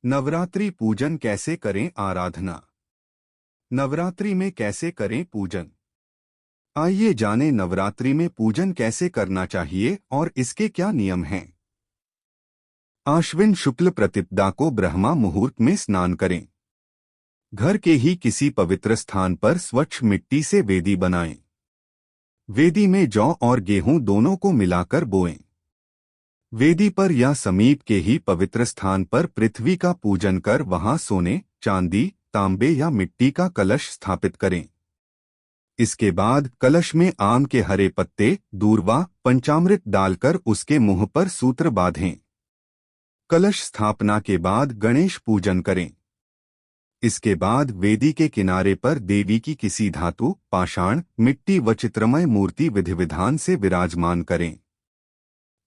नवरात्रि पूजन कैसे करें? आराधना। नवरात्रि में कैसे करें पूजन? आइए जानें नवरात्रि में पूजन कैसे करना चाहिए और इसके क्या नियम हैं। आश्विन शुक्ल प्रतिपदा को ब्रह्मा मुहूर्त में स्नान करें। घर के ही किसी पवित्र स्थान पर स्वच्छ मिट्टी से वेदी बनाएं। वेदी में जौ और गेहूं दोनों को मिलाकर बोएं। वेदी पर या समीप के ही पवित्र स्थान पर पृथ्वी का पूजन कर वहां सोने, चांदी, तांबे या मिट्टी का कलश स्थापित करें। इसके बाद कलश में आम के हरे पत्ते, दूर्वा, पंचामृत डालकर उसके मुंह पर सूत्र बांधें। कलश स्थापना के बाद गणेश पूजन करें। इसके बाद वेदी के किनारे पर देवी की किसी धातु, पाषाण, मिट्टी व चित्रमय मूर्ति विधि विधान से विराजमान करें।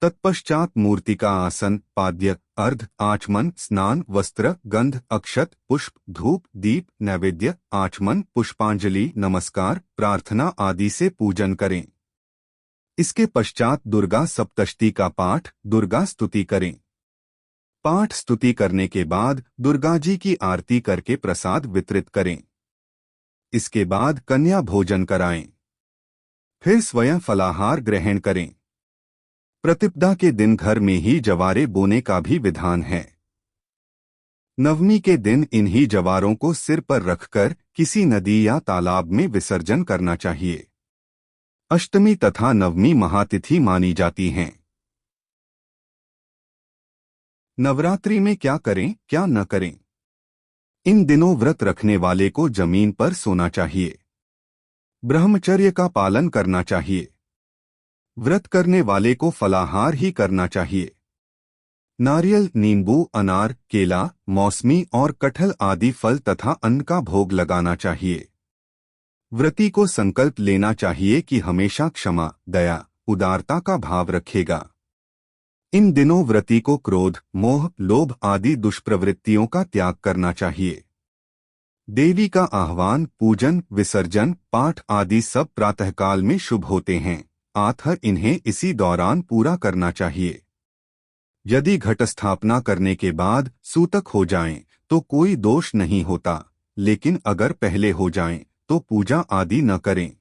तत्पश्चात मूर्ति का आसन, पाद्य, अर्घ, आचमन, स्नान, वस्त्र, गंध, अक्षत, पुष्प, धूप, दीप, नैवेद्य, आचमन, पुष्पांजलि, नमस्कार, प्रार्थना आदि से पूजन करें। इसके पश्चात दुर्गा सप्तशती का पाठ, दुर्गा स्तुति करें। पाठ स्तुति करने के बाद दुर्गा जी की आरती करके प्रसाद वितरित करें। इसके बाद कन्या भोजन कराएं। फिर स्वयं फलाहार ग्रहण करें। प्रतिपदा के दिन घर में ही जवारे बोने का भी विधान है। नवमी के दिन इन्हीं जवारों को सिर पर रखकर किसी नदी या तालाब में विसर्जन करना चाहिए। अष्टमी तथा नवमी महातिथि मानी जाती हैं। नवरात्रि में क्या करें, क्या न करें? इन दिनों व्रत रखने वाले को जमीन पर सोना चाहिए। ब्रह्मचर्य का पालन करना चाहिए। व्रत करने वाले को फलाहार ही करना चाहिए। नारियल, नींबू, अनार, केला, मौसमी और कटहल आदि फल तथा अन्न का भोग लगाना चाहिए। व्रती को संकल्प लेना चाहिए कि हमेशा क्षमा, दया, उदारता का भाव रखेगा। इन दिनों व्रती को क्रोध, मोह, लोभ आदि दुष्प्रवृत्तियों का त्याग करना चाहिए। देवी का आह्वान, पूजन, विसर्जन, पाठ आदि सब प्रातःकाल में शुभ होते हैं, अतः इन्हें इसी दौरान पूरा करना चाहिए। यदि घट स्थापना करने के बाद सूतक हो जाएं, तो कोई दोष नहीं होता, लेकिन अगर पहले हो जाएं, तो पूजा आदि न करें।